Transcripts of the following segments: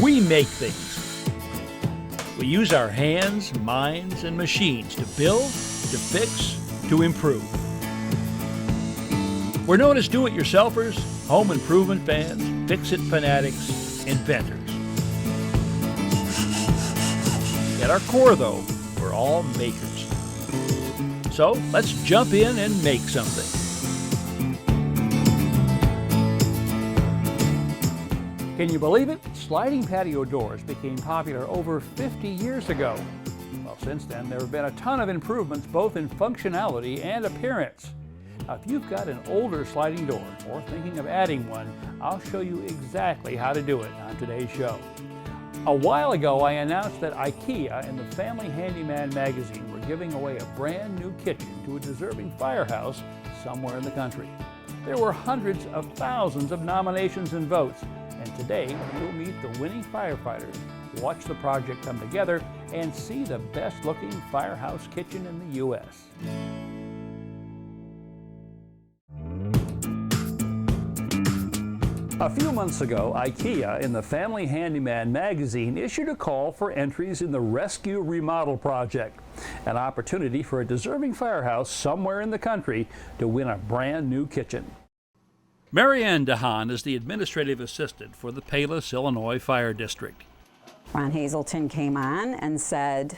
We make things. We use our hands, minds, and machines to build, to fix, to improve. We're known as do-it-yourselfers, home improvement fans, fix-it fanatics, inventors. At our core, though, we're all makers. So let's jump in and make something. Can you believe it? Sliding patio doors became popular over 50 years ago. Well, since then, there have been a ton of improvements both in functionality and appearance. Now, if you've got an older sliding door or thinking of adding one, I'll show you exactly how to do it on today's show. A while ago, I announced that Ikea and the Family Handyman magazine were giving away a brand new kitchen to a deserving firehouse somewhere in the country. There were hundreds of thousands of nominations and votes, and today you'll meet the winning firefighters, watch the project come together, and see the best-looking firehouse kitchen in the U.S. A few months ago, Ikea and the Family Handyman magazine issued a call for entries in the Rescue Remodel project, an opportunity for a deserving firehouse somewhere in the country to win a brand new kitchen. Marianne DeHaan is the administrative assistant for the Palos, Illinois Fire District. Ron Hazelton came on and said,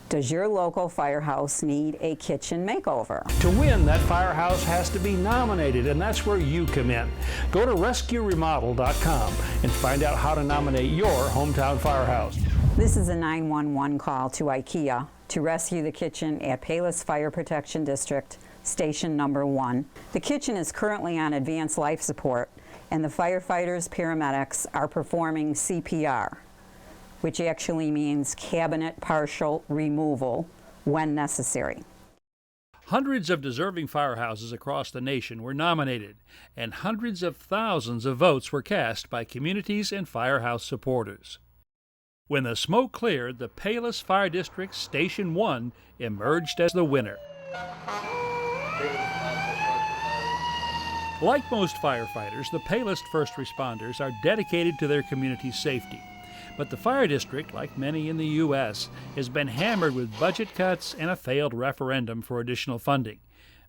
"Does your local firehouse need a kitchen makeover?" To win, that firehouse has to be nominated, and that's where you come in. Go to rescueremodel.com and find out how to nominate your hometown firehouse. This is a 911 call to Ikea to rescue the kitchen at Palos Fire Protection District, Station Number 1. The kitchen is currently on advanced life support, and the firefighters, paramedics are performing CPR, which actually means cabinet partial removal when necessary. Hundreds of deserving firehouses across the nation were nominated, and hundreds of thousands of votes were cast by communities and firehouse supporters. When the smoke cleared, the Palos Fire District Station 1 emerged as the winner. Like most firefighters, the Palos first responders are dedicated to their community's safety. But the fire district, like many in the U.S., has been hammered with budget cuts and a failed referendum for additional funding,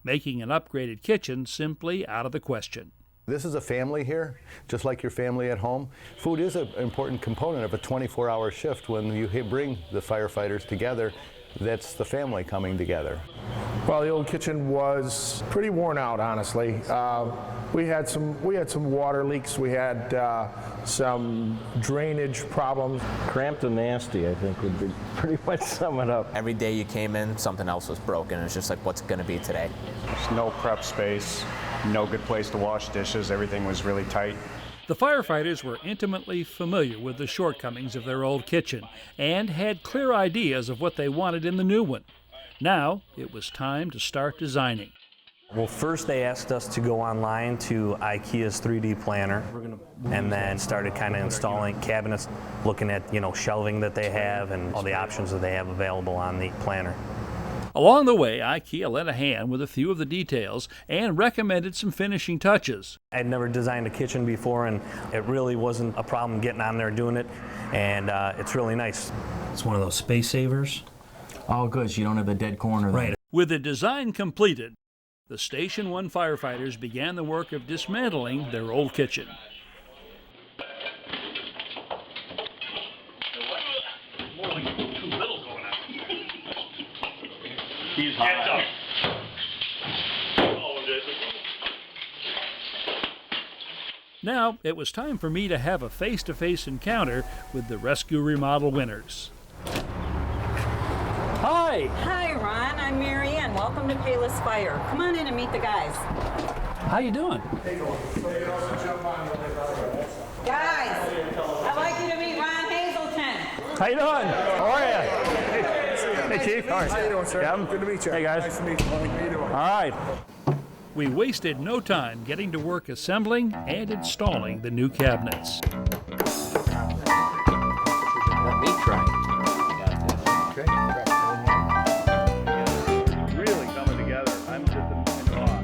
making an upgraded kitchen simply out of the question. This is a family here, just like your family at home. Food is an important component of a 24-hour shift. When you bring the firefighters together, that's the family coming together. Well, the old kitchen was pretty worn out, honestly. We had some water leaks. We had some drainage problems. Cramped and nasty, I think, would be pretty much sum it up. Every day you came in, something else was broken. It's just like, what's it going to be today? There's no prep space, no good place to wash dishes. Everything was really tight. The firefighters were intimately familiar with the shortcomings of their old kitchen and had clear ideas of what they wanted in the new one. Now it was time to start designing. Well, first they asked us to go online to Ikea's 3D planner, and then started kind of installing cabinets, looking at, shelving that they have and all the options that they have available on the planner. Along the way, Ikea lent a hand with a few of the details and recommended some finishing touches. I'd never designed a kitchen before, and it really wasn't a problem getting on there doing it, and it's really nice. It's one of those space savers. Oh, good, so you don't have a dead corner there. Right. With the design completed, the Station 1 firefighters began the work of dismantling their old kitchen. He's hot. Now, it was time for me to have a face-to-face encounter with the Rescue Remodel winners. Hi! Hi, Ron. I'm Marianne. Welcome to Palos Fire. Come on in and meet the guys. How you doing? Guys, I'd like you to meet Ron Hazelton. How you doing? How are you? Hey, Chief. How you doing, sir? Yeah. Good to meet you. Hey, guys. Nice to meet you. How you doing? All right. We wasted no time getting to work assembling and installing the new cabinets. Let me try. Really coming together. I'm just in awe.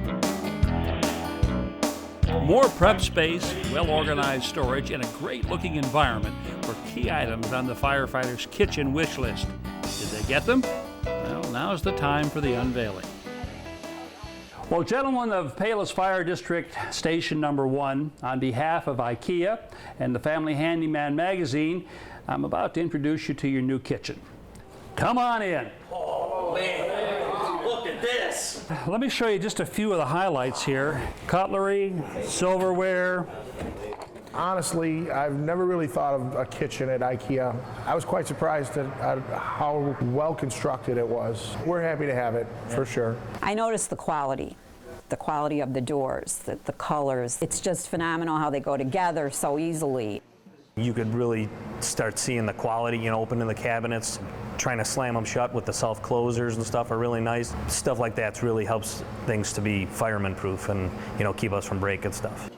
More prep space, well-organized storage, and a great-looking environment were key items on the firefighters' kitchen wish list. Did they get them? Well, now's the time for the unveiling. Well, gentlemen of Palos Fire District Station Number 1, on behalf of Ikea and the Family Handyman magazine, I'm about to introduce you to your new kitchen. Come on in. Oh, man, look at this. Let me show you just a few of the highlights here. Cutlery, silverware. Honestly, I've never really thought of a kitchen at Ikea. I was quite surprised at how well constructed it was. We're happy to have it, for sure. I noticed the quality of the doors, the colors. It's just phenomenal how they go together so easily. You could really start seeing the quality, you know, opening the cabinets, trying to slam them shut with the self-closers and stuff are really nice. Stuff like that really helps things to be fireman-proof and, you know, keep us from breaking stuff.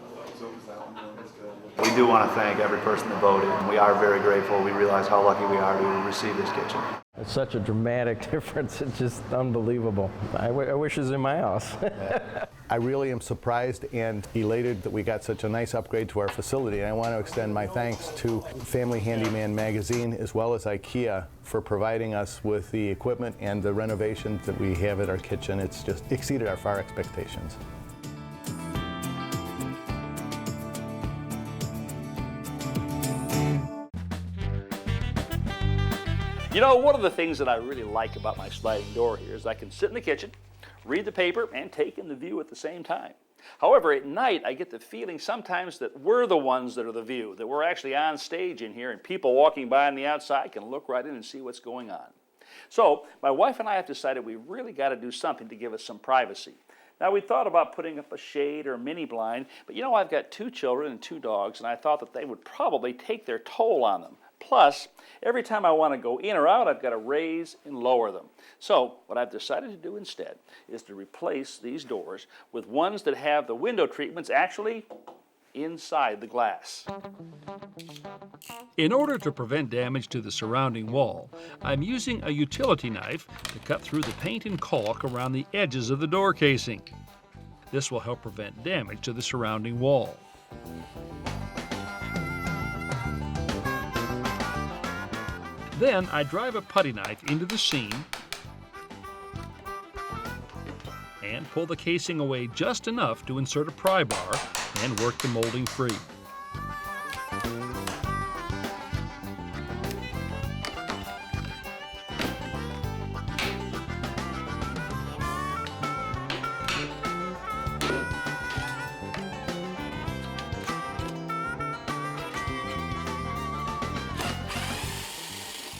We do want to thank every person that voted. We are very grateful. We realize how lucky we are to receive this kitchen. It's such a dramatic difference. It's just unbelievable. I wish it was in my house. I really am surprised and elated that we got such a nice upgrade to our facility. And I want to extend my thanks to Family Handyman magazine as well as Ikea for providing us with the equipment and the renovations that we have at our kitchen. It's just exceeded our far expectations. You know, one of the things that I really like about my sliding door here is I can sit in the kitchen, read the paper, and take in the view at the same time. However, at night, I get the feeling sometimes that we're the ones that are the view, that we're actually on stage in here, and people walking by on the outside can look right in and see what's going on. So, my wife and I have decided we really got to do something to give us some privacy. Now, we thought about putting up a shade or a mini blind, but you know, I've got 2 children and 2 dogs, and I thought that they would probably take their toll on them. Plus, every time I want to go in or out, I've got to raise and lower them. So, what I've decided to do instead is to replace these doors with ones that have the window treatments actually inside the glass. In order to prevent damage to the surrounding wall, I'm using a utility knife to cut through the paint and caulk around the edges of the door casing. This will help prevent damage to the surrounding wall. Then I drive a putty knife into the seam and pull the casing away just enough to insert a pry bar and work the molding free.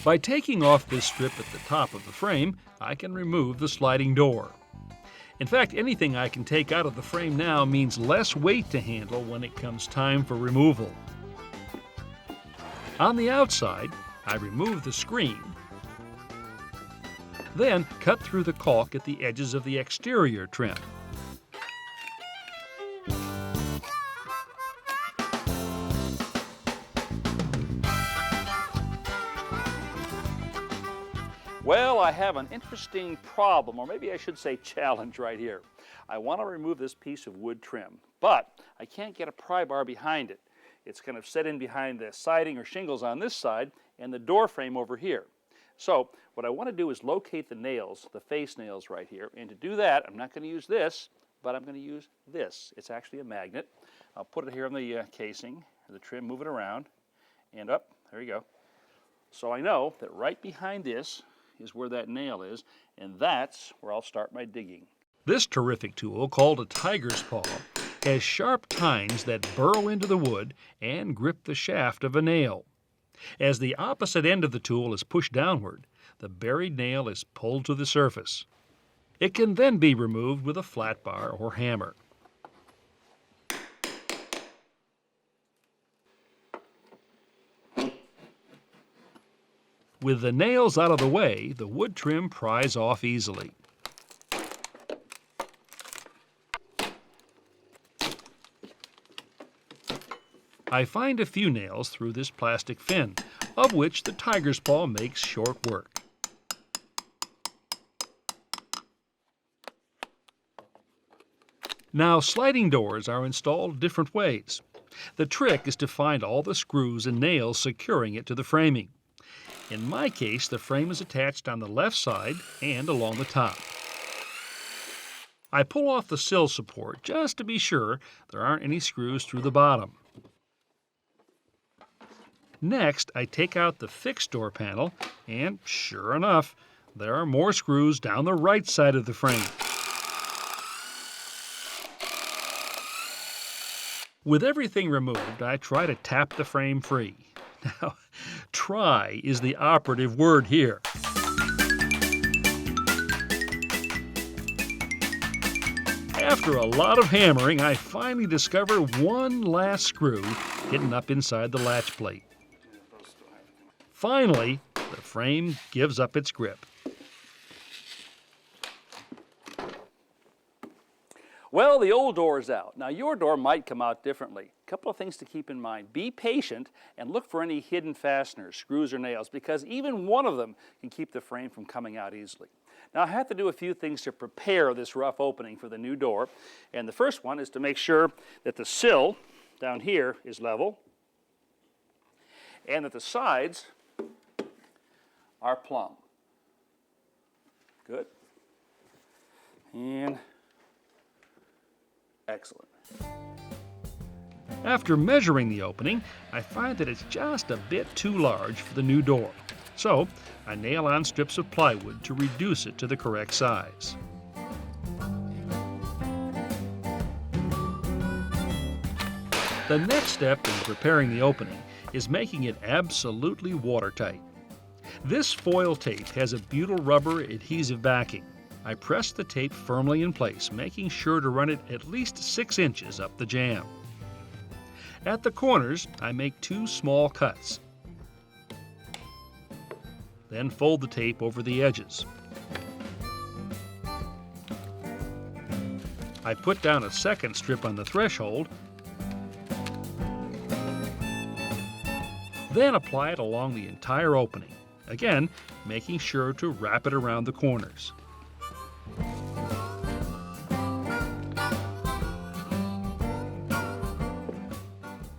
By taking off this strip at the top of the frame, I can remove the sliding door. In fact, anything I can take out of the frame now means less weight to handle when it comes time for removal. On the outside, I remove the screen, then cut through the caulk at the edges of the exterior trim. Well, I have an interesting problem, or maybe I should say challenge right here. I want to remove this piece of wood trim, but I can't get a pry bar behind it. It's kind of set in behind the siding or shingles on this side and the door frame over here. So what I want to do is locate the nails, the face nails right here, and to do that, I'm not going to use this, but I'm going to use this. It's actually a magnet. I'll put it here on the casing, or the trim, move it around, and up, there you go. So I know that right behind this is where that nail is, and that's where I'll start my digging. This terrific tool, called a tiger's paw, has sharp tines that burrow into the wood and grip the shaft of a nail. As the opposite end of the tool is pushed downward, the buried nail is pulled to the surface. It can then be removed with a flat bar or hammer. With the nails out of the way, the wood trim pries off easily. I find a few nails through this plastic fin, of which the tiger's paw makes short work. Now, sliding doors are installed different ways. The trick is to find all the screws and nails securing it to the framing. In my case, the frame is attached on the left side and along the top. I pull off the sill support just to be sure there aren't any screws through the bottom. Next, I take out the fixed door panel, and sure enough, there are more screws down the right side of the frame. With everything removed, I try to tap the frame free. Now, try is the operative word here. After a lot of hammering, I finally discover one last screw hidden up inside the latch plate. Finally, the frame gives up its grip. Well, the old door is out. Now, your door might come out differently. A couple of things to keep in mind. Be patient and look for any hidden fasteners, screws or nails, because even one of them can keep the frame from coming out easily. Now, I have to do a few things to prepare this rough opening for the new door. And the first one is to make sure that the sill down here is level and that the sides are plumb. Good. And excellent. After measuring the opening, I find that it's just a bit too large for the new door. So I nail on strips of plywood to reduce it to the correct size. The next step in preparing the opening is making it absolutely watertight. This foil tape has a butyl rubber adhesive backing. I press the tape firmly in place, making sure to run it at least 6 inches up the jamb. At the corners, I make 2 small cuts. Then fold the tape over the edges. I put down a second strip on the threshold, then apply it along the entire opening, again making sure to wrap it around the corners.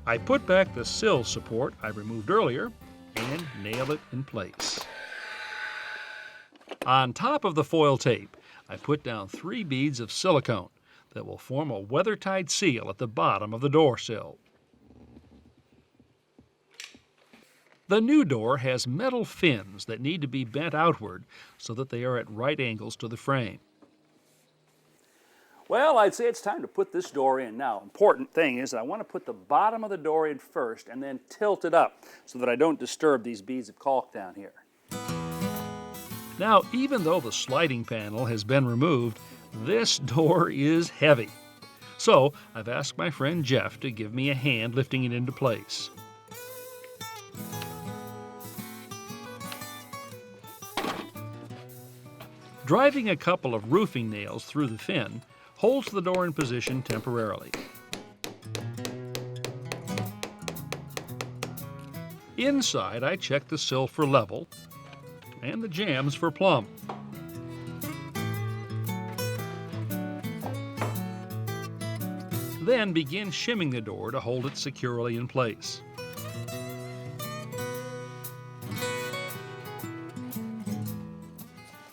I put back the sill support I removed earlier and nail it in place. On top of the foil tape, I put down 3 beads of silicone that will form a weather-tight seal at the bottom of the door sill. The new door has metal fins that need to be bent outward so that they are at right angles to the frame. Well, I'd say it's time to put this door in. Now, important thing is that I want to put the bottom of the door in first and then tilt it up so that I don't disturb these beads of caulk down here. Now, even though the sliding panel has been removed, this door is heavy. So, I've asked my friend Jeff to give me a hand lifting it into place. Driving a couple of roofing nails through the fin holds the door in position temporarily. Inside, I check the sill for level and the jambs for plumb. Then begin shimming the door to hold it securely in place.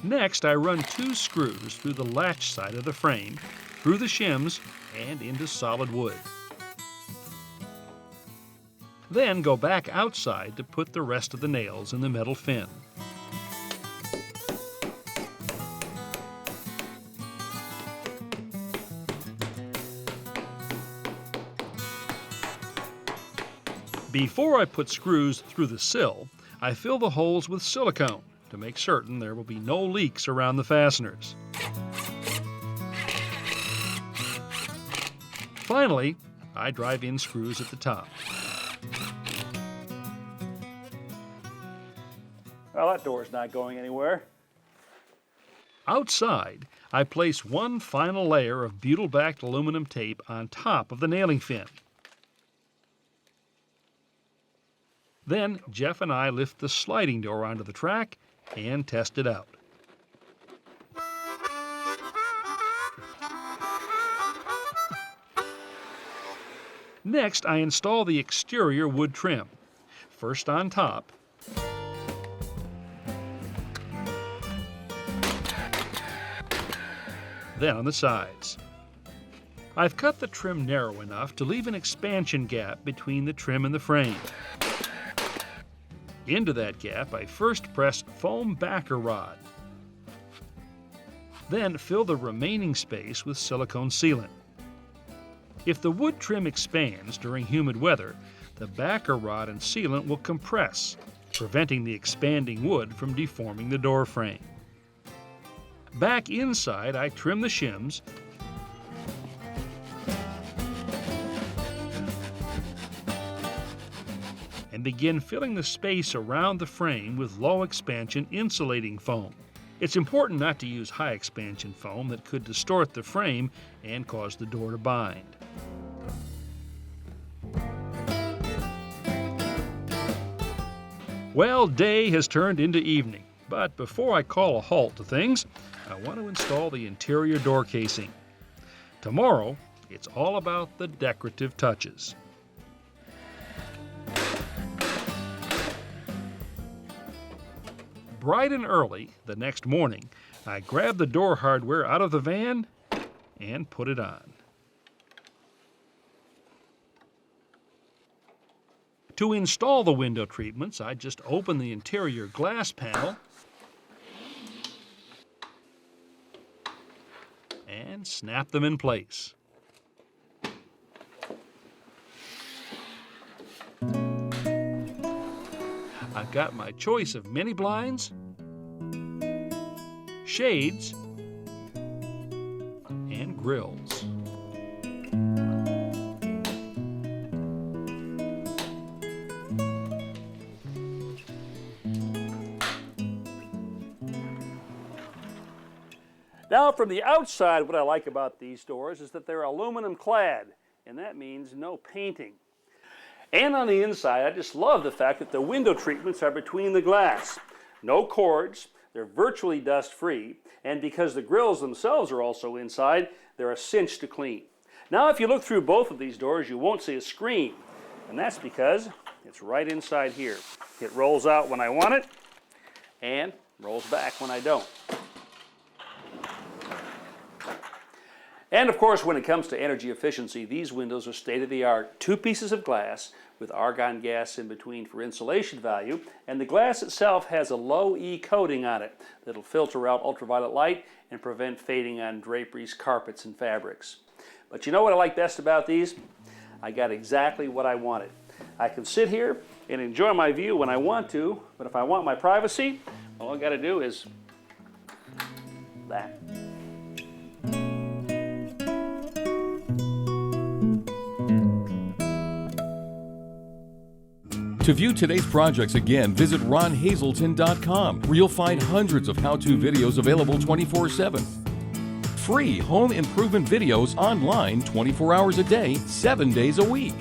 Next, I run 2 screws through the latch side of the frame, through the shims, and into solid wood. Then go back outside to put the rest of the nails in the metal fin. Before I put screws through the sill, I fill the holes with silicone to make certain there will be no leaks around the fasteners. Finally, I drive in screws at the top. Well, that door's not going anywhere. Outside, I place one final layer of butyl-backed aluminum tape on top of the nailing fin. Then Jeff and I lift the sliding door onto the track and test it out. Next, I install the exterior wood trim. First on top, then on the sides. I've cut the trim narrow enough to leave an expansion gap between the trim and the frame. Into that gap, I first press foam backer rod. Then fill the remaining space with silicone sealant. If the wood trim expands during humid weather, the backer rod and sealant will compress, preventing the expanding wood from deforming the door frame. Back inside, I trim the shims and begin filling the space around the frame with low expansion insulating foam. It's important not to use high expansion foam that could distort the frame and cause the door to bind. Well, day has turned into evening, but before I call a halt to things, I want to install the interior door casing. Tomorrow, it's all about the decorative touches. Bright and early the next morning, I grab the door hardware out of the van and put it on. To install the window treatments, I just open the interior glass panel and snap them in place. I've got my choice of mini blinds, shades, and grills. Now, from the outside, what I like about these doors is that they're aluminum clad, and that means no painting. And on the inside, I just love the fact that the window treatments are between the glass. No cords, they're virtually dust-free, and because the grills themselves are also inside, they're a cinch to clean. Now, if you look through both of these doors, you won't see a screen, and that's because it's right inside here. It rolls out when I want it, and rolls back when I don't. And of course, when it comes to energy efficiency, these windows are state-of-the-art. 2 pieces of glass with argon gas in between for insulation value, and the glass itself has a low E coating on it that'll filter out ultraviolet light and prevent fading on draperies, carpets, and fabrics. But you know what I like best about these? I got exactly what I wanted. I can sit here and enjoy my view when I want to, but if I want my privacy, all I got to do is that. To view today's projects again, visit ronhazelton.com, where you'll find hundreds of how-to videos available 24/7. Free home improvement videos online 24 hours a day, 7 days a week.